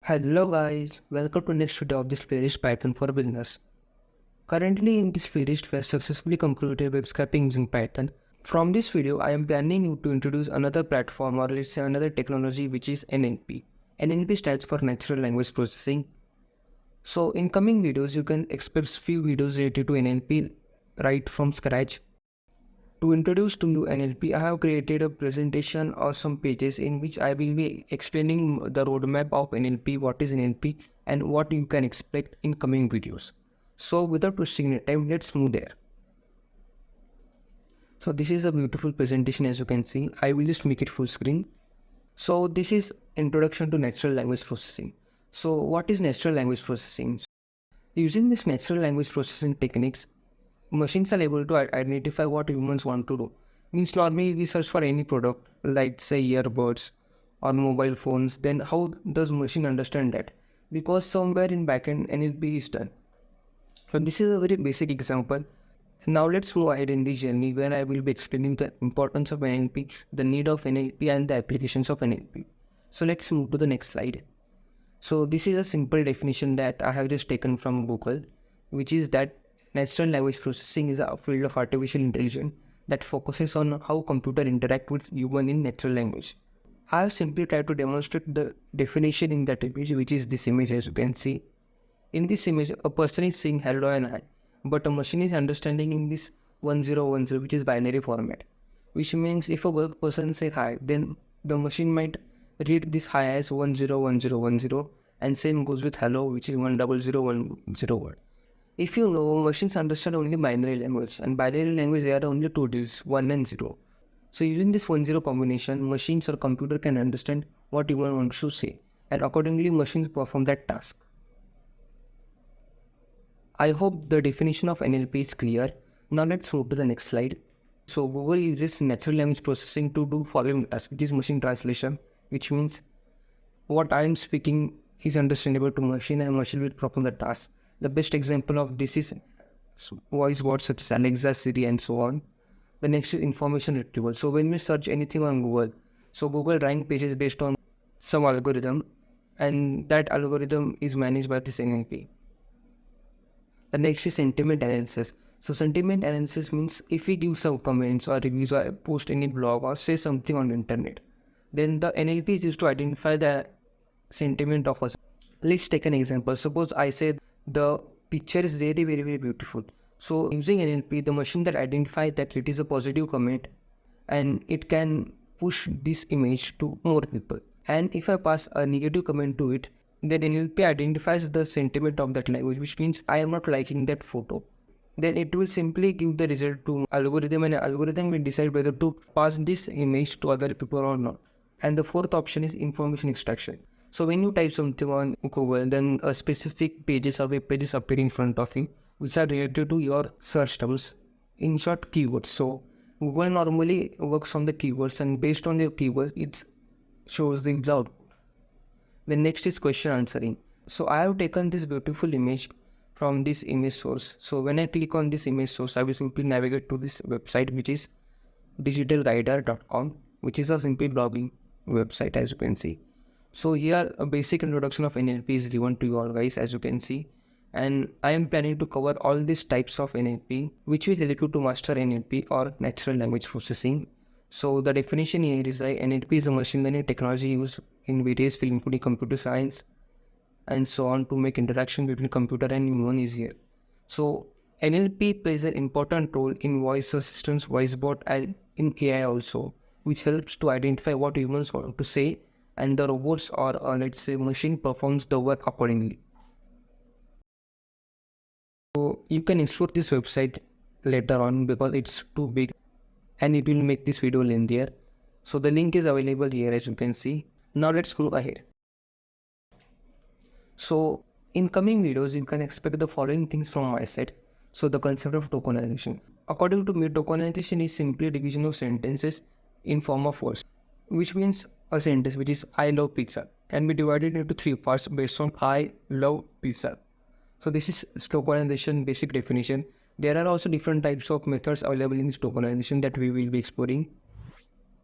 Hello guys, welcome to next video of this playlist Python for Beginners. Currently in this playlist we have successfully completed web scraping using Python. From this video I am planning to introduce another platform or let's say another technology which is NLP. NLP stands for Natural Language Processing. So in coming videos you can expect few videos related to NLP right from scratch. To introduce to you NLP, I have created a presentation or some pages in which I will be explaining the roadmap of NLP, what is NLP and what you can expect in coming videos. So without wasting any time, let's move there. So this is a beautiful presentation as you can see. I will just make it full screen. So this is introduction to natural language processing. So what is natural language processing? Using this natural language processing techniques, machines are able to identify what humans want to do. Means normally we search for any product like say earbuds or mobile phones, then how does machine understand that? Because somewhere in backend NLP is done. So this is a very basic example. Now let's move ahead in this journey where I will be explaining the importance of NLP, the need of NLP and the applications of NLP. So let's move to the next slide. So this is a simple definition that I have just taken from Google, which is that natural language processing is a field of artificial intelligence that focuses on how computer interact with human in natural language. I have simply tried to demonstrate the definition in that image, which is this image as you can see. In this image, a person is saying hello and hi, but a machine is understanding in this 1010, which is binary format. Which means if a person say hi, then the machine might read this hi as 101010 and same goes with hello, which is 10010. If you know, machines understand only binary language, and binary language there are only two digits, 1 and 0. So using this 1-0 combination, machines or computer can understand what human wants to say, and accordingly machines perform that task. I hope the definition of NLP is clear. Now let's move to the next slide. So Google uses natural language processing to do following task, which is machine translation, which means what I am speaking is understandable to machine and machine will perform the task. The best example of this is voice bots such as Alexa, Siri and so on. The next is information retrieval. So when we search anything on Google, so Google rank pages based on some algorithm and that algorithm is managed by this NLP. The next is sentiment analysis. So sentiment analysis means if we give some comments or reviews or post any blog or say something on the internet, then the NLP is used to identify the sentiment of us. Let's take an example. Suppose I say the picture is very beautiful. So using NLP, the machine that identifies that it is a positive comment and it can push this image to more people. And if I pass a negative comment to it, then NLP identifies the sentiment of that language, which means I am not liking that photo. Then it will simply give the result to algorithm and algorithm will decide whether to pass this image to other people or not. And the fourth option is information extraction. So when you type something on Google, then a specific pages or web pages appear in front of you, which are related to your search terms, in short keywords. So Google normally works on the keywords and based on the keyword, it shows the output. The next is question answering. So I have taken this beautiful image from this image source. So when I click on this image source, I will simply navigate to this website, which is digitalguider.com, which is a simple blogging website as you can see. So here a basic introduction of NLP is given to you all guys as you can see. And I am planning to cover all these types of NLP which will help you to master NLP or natural language processing. So the definition here is that NLP is a machine learning technology used in various fields including computer science and so on to make interaction between computer and human easier. So NLP plays an important role in voice assistance, voice bot and in AI also, which helps to identify what humans want to say and the robots or let's say machine performs the work accordingly. So you can explore this website later on because it's too big and it will make this video lengthier. So the link is available here as you can see. Now let's go ahead. So in coming videos, you can expect the following things from my side. So the concept of tokenization. According to me, tokenization is simply division of sentences in form of words, which means a sentence which is I love pizza can be divided into three parts based on I love pizza. So this is tokenization basic definition. There are also different types of methods available in this tokenization that we will be exploring.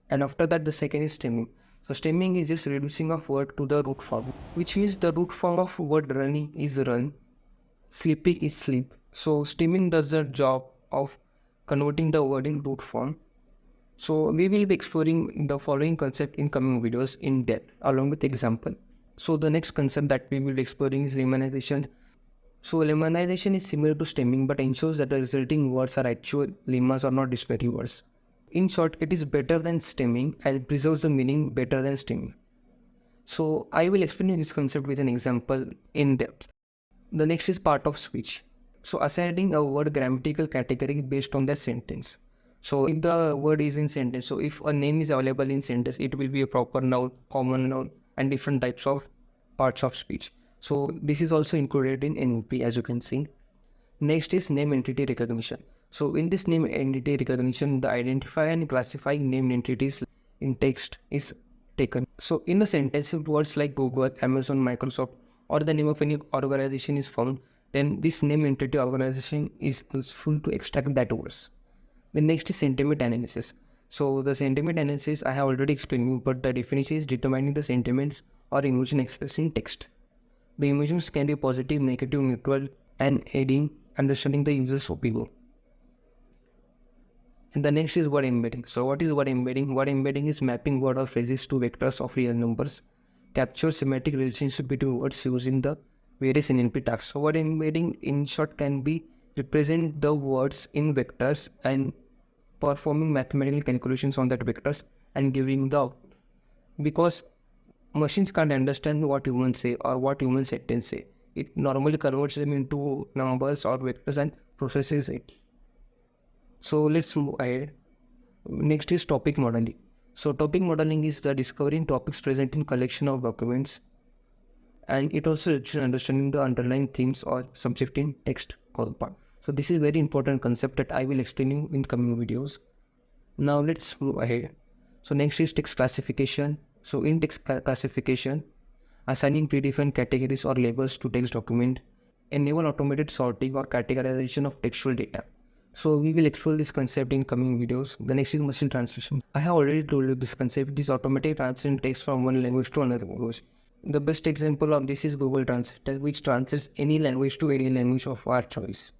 And after that, the second is stemming. So stemming is just reducing of word to the root form, which means the root form of word running is run, sleeping is sleep. So stemming does the job of converting the word in root form. So we will be exploring the following concept in coming videos in depth along with example. So the next concept that we will be exploring is lemmatization. So lemmatization is similar to stemming but ensures that the resulting words are actual lemmas or not disparate words. In short, it is better than stemming and preserves the meaning better than stemming. So I will explain this concept with an example in depth. The next is part of speech. So assigning a word grammatical category based on that sentence. So if the word is in sentence, so if a name is available in sentence, it will be a proper noun, common noun, and different types of parts of speech. So this is also included in NLP, as you can see. Next is name entity recognition. So in this name entity recognition, the identify and classifying named entities in text is taken. So in a sentence, if words like Google, Amazon, Microsoft, or the name of any organization is found, then this name entity organization is useful to extract that words. The next is sentiment analysis. So the sentiment analysis I have already explained you, but the definition is determining the sentiments or emotion expressed in text. The emotions can be positive, negative, neutral, and aiding understanding the user's opinion. And the next is word embedding. So what is word embedding? Word embedding is mapping word or phrases to vectors of real numbers, capture semantic relationship between words using the various NLP tasks. So word embedding in short can be represent the words in vectors and performing mathematical calculations on that vectors and giving the output. Because machines can't understand what humans say or what human sentence say. It normally converts them into numbers or vectors and processes it. So let's move ahead. Next is topic modeling. So topic modeling is the discovering topics present in collection of documents, and it also helps in understanding the underlying themes or subject in text compound. So this is very important concept that I will explain you in coming videos. Now let's move ahead. So next is text classification. So in text classification, assigning predefined categories or labels to text document, enable automated sorting or categorization of textual data. So we will explore this concept in coming videos. The next is machine translation. I have already told you this concept. It is automatic translation text from one language to another language. The best example of this is Google Translate, which translates any language to any language of our choice.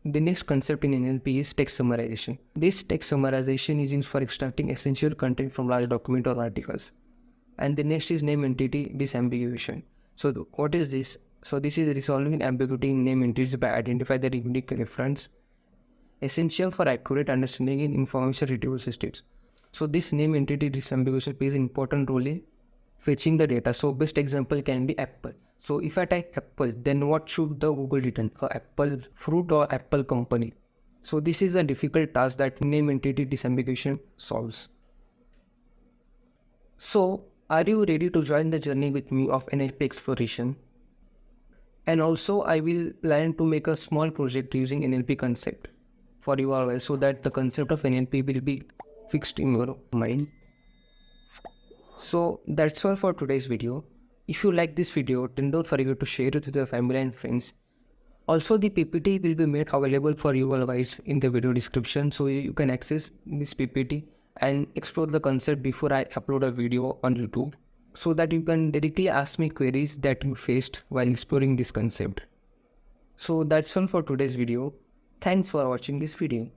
The next concept in NLP is text summarization. This text summarization is used for extracting essential content from large document or articles. And the next is name entity disambiguation. So what is this? So this is resolving ambiguity in name entities by identifying the unique reference, essential for accurate understanding in information retrieval systems. So this name entity disambiguation plays an important role in fetching the data. So best example can be Apple. So if I type Apple, then what should the Google return? Apple fruit or Apple company? So this is a difficult task that name entity disambiguation solves. So are you ready to join the journey with me of NLP exploration? And also I will plan to make a small project using NLP concept for your so that the concept of NLP will be fixed in your mind. So that's all for today's video. If you like this video, then don't forget to share it with your family and friends. Also, the PPT will be made available for you all guys in the video description, so you can access this PPT and explore the concept before I upload a video on YouTube, so that you can directly ask me queries that you faced while exploring this concept. So that's all for today's video. Thanks for watching this video.